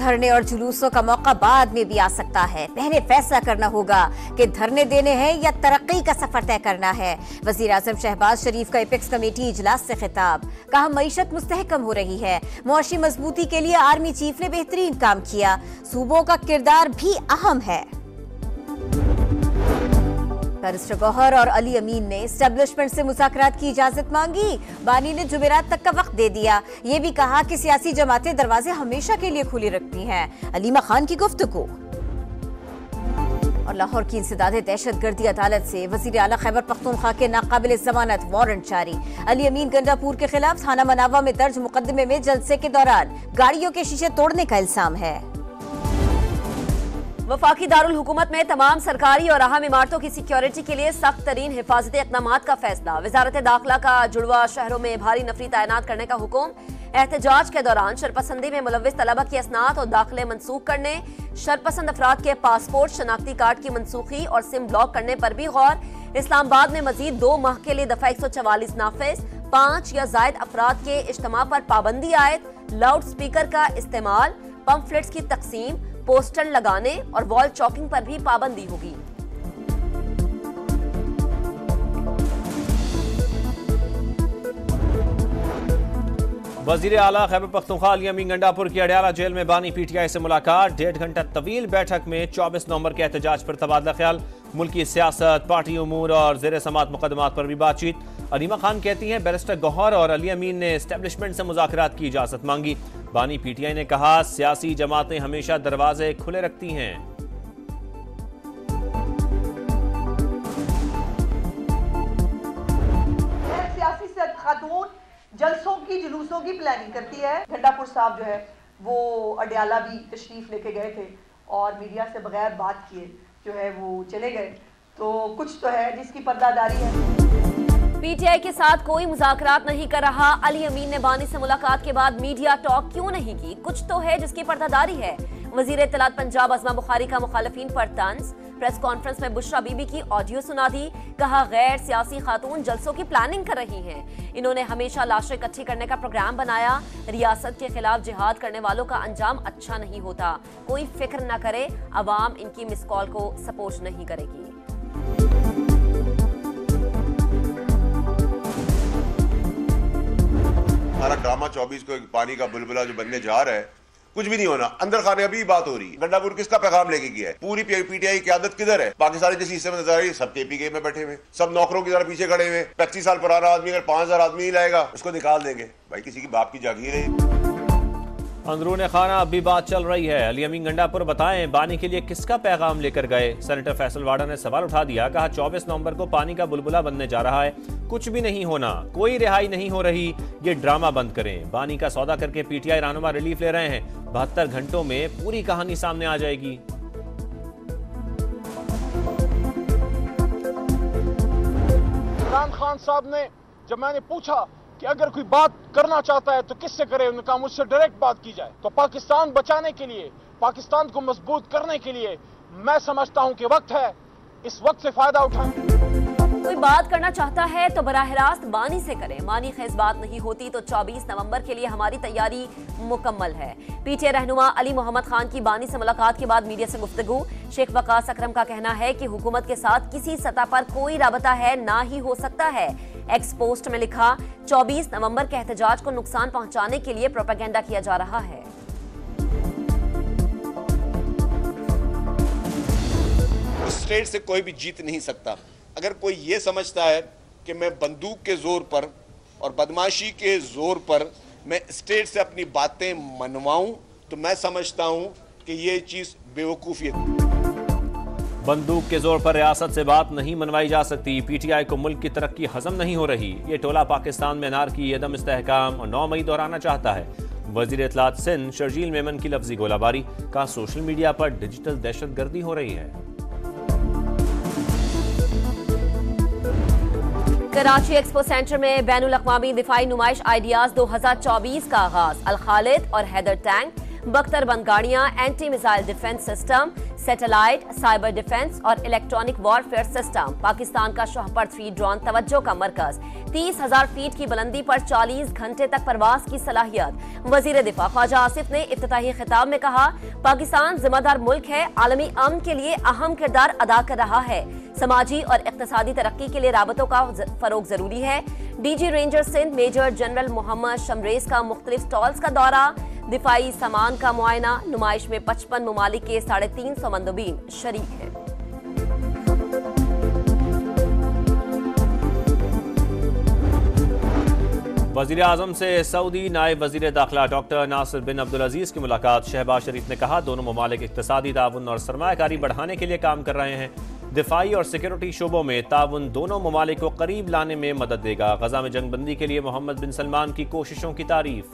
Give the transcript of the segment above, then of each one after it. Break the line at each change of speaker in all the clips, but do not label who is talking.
धरने और जुलूसों का मौका बाद में भी आ सकता है। पहले फैसला करना होगा कि धरने देने हैं या तरक्की का सफर तय करना है। वजीर आजम शहबाज शरीफ का एपेक्स कमेटी इजलास से खिताब, कहा मईशत मुस्तहकम हो रही है, मुआशी मजबूती के लिए आर्मी चीफ ने बेहतरीन काम किया, सूबों का किरदार भी अहम है। बैरिस्टर गौहर और अली अमीन ने एस्टेब्लिशमेंट से मुज़ाकरात की इजाजत मांगी। बानी ने जुमेरात तक का वक्त दे दिया। ये भी कहा कि सियासी जमातें दरवाजे हमेशा के लिए खुली रखती हैं। अलीमा खान की गुफ्तगू। और लाहौर की इंसदादे दहशतगर्दी अदालत से वजीर आला खैबर पख्तूनख्वा के नाकाबिल जमानत वारंट जारी। अली अमीन गंडापुर के खिलाफ थाना मनावा में दर्ज मुकदमे में जलसे के दौरान गाड़ियों के शीशे तोड़ने का इल्जाम है।
वफाकी दारुल हुकूमत में तमाम सरकारी और अहम इमारतों की सिक्योरिटी के लिए सख्त तरीन हिफाजती इक़दामात का फैसला। वजारत दाखिला का जुड़वा शहरों में भारी नफरी तैनात करने का हुक्म। एहतजाज के दौरान शरपसंदी में मुलव्विस तलबा की असनाद और दाखिले मनसूख करने, शरपसंद अफराद के पासपोर्ट शनाख्ती कार्ड की मनसूखी और सिम ब्लॉक करने पर भी गौर। इस्लामाबाद में मजीद 2 माह के लिए दफा 144 नाफिज, 5 या जायद अफराद के इज्तिमा पर पाबंदी आयद, लाउड स्पीकर का इस्तेमाल, पंफलेट्स की तकसीम, पोस्टर लगाने और वॉल चॉकिंग पर भी पाबंदी होगी।
वजीर आला खैबर पख्तूनख्वा अली अमीन गंडापुर की अडयाला जेल में बानी पीटीआई से मुलाकात। 1.5 घंटा तवील बैठक में 24 नवंबर के एहतजाज पर तबादला ख्याल, मुल्की सियासत, पार्टी उमूर और ज़ेर समात मुकदमात पर भी बातचीत। अलीमा खान कहती हैं बैरिस्टर गौहर और अली अमीन ने एस्टेब्लिशमेंट से मुज़ाकरात की इजाजत मांगी। बानी पीटीआई ने कहा सियासी जमातें हमेशा दरवाजे खुले रखती हैं।
सियासी खातून जलसों की जुलूसों की प्लानिंग करती है। गंडापुर साहब जो है वो अडयाला भी तशरीफ लेके गए थे और मीडिया से बगैर बात किए जो है वो चले गए, तो कुछ तो है जिसकी पर्दादारी है।
पीटीआई के साथ कोई मुज़ाकरात नहीं कर रहा। अली अमीन ने बानी से मुलाकात के बाद मीडिया टॉक क्यों नहीं की? कुछ तो है जिसकी पर्दादारी है। वजीर इत्तलात पंजाब अज़मा बुखारी का मुखालिफिन पर तंज। प्रेस कॉन्फ्रेंस में बुशरा बीबी की ऑडियो सुना दी। कहा गैर सियासी खातून जलसों की प्लानिंग कर रही हैं। इन्होंने हमेशा लाशें इकट्ठी करने का प्रोग्राम बनाया। रियासत के खिलाफ जिहाद करने वालों का अंजाम अच्छा नहीं होता। कोई फिक्र न करे, अवाम इनकी मिस कॉल को सपोर्ट नहीं करेगी।
हमारा ड्रामा 24 को पानी का बुलबुला जो बनने जा रहा है, कुछ भी नहीं होना। अंदर खाने अभी बात हो रही है। गंडापुर किसका पैगाम लेके गया है? पूरी पीटीआई की आदत किधर है? पाकिस्तानी जिस हिस्से में नजर आ रही है सब केपीके में बैठे हुए, सब नौकरों की तरह पीछे खड़े हुए। 25 साल पुराना आदमी अगर 5000 आदमी नहीं लाएगा उसको निकाल देंगे। भाई किसी की बाप की जागीर है।
अंदरूने खाना अब भी बात चल रही है। अली अमीन गंडापुर बताएं बानी के लिए किसका पैगाम लेकर गए? सेनेटर फैसल वाडा ने सवाल उठा दिया। कहा 24 नवंबर को पानी का बुलबुला बनने जा रहा है, कुछ भी नहीं होना, कोई रिहाई नहीं हो रही, ये ड्रामा बंद करें। बानी का सौदा करके पीटीआई रहनुमा रिलीफ ले रहे हैं। 72 घंटों में पूरी कहानी सामने आ जाएगी।
इमरान खान साहब ने जब मैंने पूछा कि अगर कोई बात करना चाहता है तो किससे करे, उन्होंने कहा मुझसे डायरेक्ट बात की जाए। तो पाकिस्तान बचाने के लिए, पाकिस्तान को मजबूत करने के लिए मैं समझता हूं कि वक्त है, इस वक्त से फायदा उठाएं।
कोई बात करना चाहता है तो बराह रास्त बानी से करें। मानी खेज बात नहीं होती तो 24 नवंबर के लिए हमारी तैयारी मुकम्मल है। पीटीआई रहनुमा अली मोहम्मद खान की बानी से मुलाकात के बाद मीडिया से गुफ्तगू। शेख वकास अकरम का कहना है कि हुकूमत के साथ किसी सतह पर कोई राबता है, ना ही हो सकता है। एक्स पोस्ट में लिखा 24 नवंबर के एहतजाज को नुकसान पहुंचाने के लिए प्रोपेगेंडा किया जा रहा है।
स्टेट से कोई भी जीत नहीं सकता। अगर कोई ये समझता है कि मैं बंदूक के जोर पर और बदमाशी के जोर पर मैं स्टेट से अपनी बातें मनवाऊं तो मैं समझता हूं कि ये चीज बेवकूफी है।
बंदूक के जोर पर रियासत से बात नहीं मनवाई जा सकती। पीटीआई को मुल्क की तरक्की हजम नहीं हो रही। ये टोला पाकिस्तान में नार की यदम इस्तेहकाम और 9 मई दोहराना चाहता है। वजीर इत्तलात सिंध शर्जील मेमन की लफ्जी गोलाबारी। का सोशल मीडिया पर डिजिटल दहशतगर्दी हो रही है।
कराची एक्सपो सेंटर में बैनुल अक़वामी दिफाई नुमाइश आइडियाज 2024 का आगाज। अल खालिद और हैदर टैंक, बख्तर बंद गाड़ियां, anti missile defence system, satellite, cyber defence और इलेक्ट्रॉनिक वॉरफेयर सिस्टम। पाकिस्तान का शोहपर 3 ड्रोन तवज्जो का मरकज। 30,000 फीट की बुलंदी पर 40 घंटे तक परवाज की सलाहियत। वजीर दिफा ख्वाजा आसिफ ने इफ्तिताही खिताब में कहा, पाकिस्तान जिम्मेदार मुल्क है, आलमी अमन के लिए अहम किरदार अदा कर रहा है। समाजी और इक्तिसादी तरक्की के लिए राबतों का फरोग जरूरी है। DG ranger Sindh major general Mohammad Shamrez का मुख्तलिफ स्टॉल्स का दौरा। दिफाई सामान का मुआयना। नुमाइश में 55 ममालिक के 350 मंदोबीन शरीक हैं।
वजीर आजम से सऊदी नायब वजीर दाखिला डॉक्टर नासिर बिन अब्दुल अजीज की मुलाकात। शहबाज शरीफ ने कहा, दोनों ममालिक इक्तिसादी ताउन और सरमायाकारी बढ़ाने के लिए काम कर रहे हैं। दिफाई और सिक्योरिटी शोबों में ताउन दोनों ममालिक को करीब लाने में मदद देगा। गजा में जंगबंदी के लिए मोहम्मद बिन सलमान की कोशिशों की तारीफ।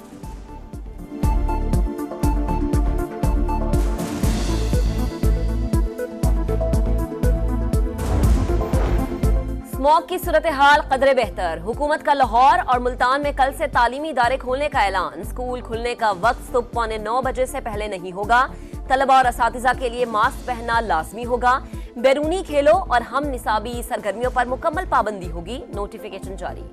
स्मॉग की सूरत हाल कदरे बेहतर। हुकूमत का लाहौर और मुल्तान में कल से तालीमी इदारे खोलने का ऐलान। स्कूल खुलने का वक्त सुबह 8:45 बजे से पहले नहीं होगा। तलबा और असातिज़ा के लिए मास्क पहनना लाजमी होगा। बैरूनी खेलों और हम निसाबी सरगर्मियों पर मुकम्मल पाबंदी होगी। नोटिफिकेशन जारी।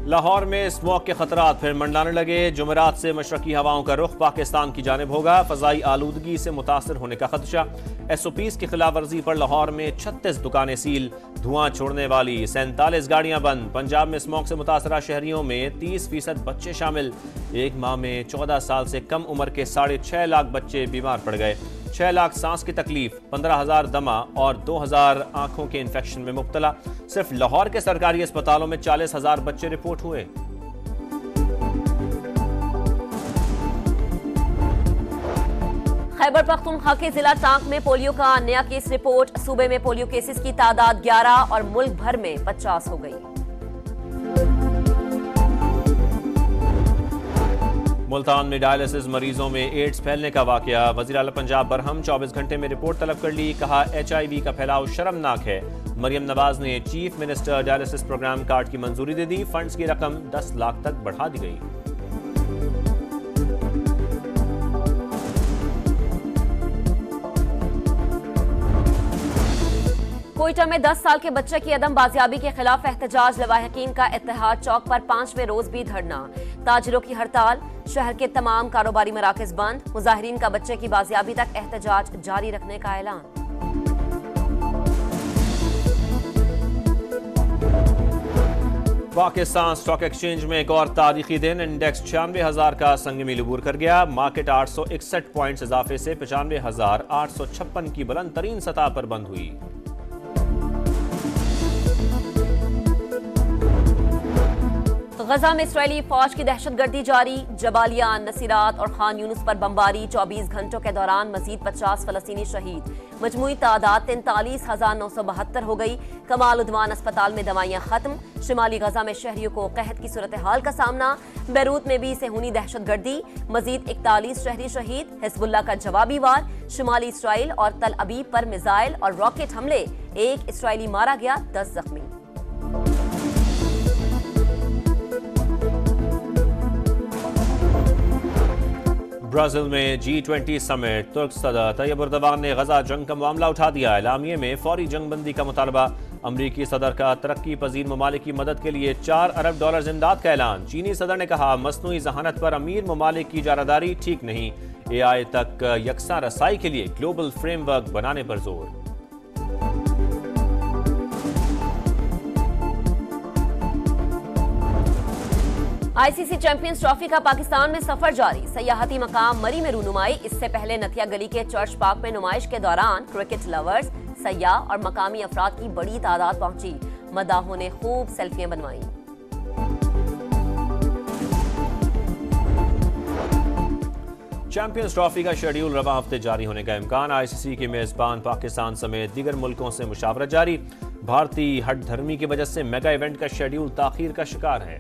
लाहौर में स्मॉग के खतरात फिर मंडलाने लगे। जुमेरात से मशरकी हवाओं का रुख पाकिस्तान की जानिब होगा। फजाई आलूदगी से मुतासर होने का खदशा। SOPs की खिलाफ वर्जी पर लाहौर में 36 दुकानें सील। धुआं छोड़ने वाली 47 गाड़ियां बंद। पंजाब में स्मॉग से मुतासरा शहरियों में 30% बच्चे शामिल। एक माह में 14 साल से कम उम्र के 6.5 लाख बच्चे बीमार पड़ गए। 6 लाख सांस की तकलीफ, 15,000 दमा और 2,000 आंखों के इन्फेक्शन में मुब्तला। सिर्फ लाहौर के सरकारी अस्पतालों में 40,000 बच्चे रिपोर्ट हुए।
खैबर पख्तूनख्वा के जिला टांक में पोलियो का नया केस रिपोर्ट। सूबे में पोलियो केसेस की तादाद 11 और मुल्क भर में 50 हो गई।
मुल्तान में डायलिसिस मरीजों में एड्स फैलने का वाकया। वज़ीर आला पंजाब बरहम 24 घंटे में रिपोर्ट तलब कर ली। कहा, HIV का फैलाव शर्मनाक है। मरियम नवाज ने chief minister dialysis programme card की मंजूरी दे दी। फंड्स की रकम 10 लाख तक बढ़ा दी गई।
कोयटा में 10 साल के बच्चे की अदम बाजियाबी के खिलाफ एहतजाज। लवाहिकीन का इत्तेहाद चौक पर 5वें रोज भी धरना। ताजिरों की हड़ताल। शहर के तमाम कारोबारी मराकज बंद। मुजाहिरीन का बच्चे की बाजियाबी तक एहतजाज जारी रखने का ऐलान।
पाकिस्तान स्टॉक एक्सचेंज में एक और तारीखी दिन। इंडेक्स 96,000 का संग मील अबूर कर गया। मार्केट 861 पॉइंट्स इजाफे से 95,856 की बुलंद तरीन सतह पर बंद हुई।
गजा में इसराइली फौज की दहशतगर्दी जारी। जबालिया, नसीरात और खान यूनुस पर बमबारी। 24 घंटों के दौरान मजीद 50 फलस्तीनी शहीद। मजमूई तादाद 43,972 हो गई। कमाल उद्वान अस्पताल में दवाइयां खत्म। शिमाली गजा में शहरियों को कहत की सूरत हाल का सामना। बैरूत में भी सेहूनी दहशतगर्दी। मजीद 41 शहरी शहीद। हिजबुल्लाह का जवाबी वार। शिमाली इसराइल और तल अबीब पर मिसाइल और रॉकेट हमले। एक इसराइली मारा गया, 10 जख्मी।
ब्राजील में G20 समिट। तुर्क सदर तैयब एर्दोगान ने गजा जंग का मामला उठा दिया। एलामिये में फौरी जंगबंदी का मुतालबा। अमरीकी सदर का तरक्की पजीर ममालिक की मदद के लिए $4 अरब इमदाद का ऐलान। चीनी सदर ने कहा, मसनूई जहानत पर अमीर ममालिक की इजारादारी ठीक नहीं। AI तक यकसा रसाई के लिए ग्लोबल फ्रेमवर्क बनाने पर जोर।
ICC चैंपियंस ट्रॉफी का पाकिस्तान में सफर जारी। सयाहती मकाम मरी में रूनुमाई। इससे पहले नथिया गली के चर्च पार्क में नुमाइश के दौरान क्रिकेट लवर्स, सयाह और मकामी अफराद की बड़ी तादाद पहुंची। मदाहों ने खूब सेल्फियां बनवाई।
चैंपियंस ट्रॉफी का शेड्यूल रवा हफ्ते जारी होने का इम्कान। ICC के मेजबान पाकिस्तान समेत दीगर मुल्कों से मुशावरत जारी। भारतीय हट धर्मी की वजह से मेगा इवेंट का शेड्यूल ताखीर का शिकार है।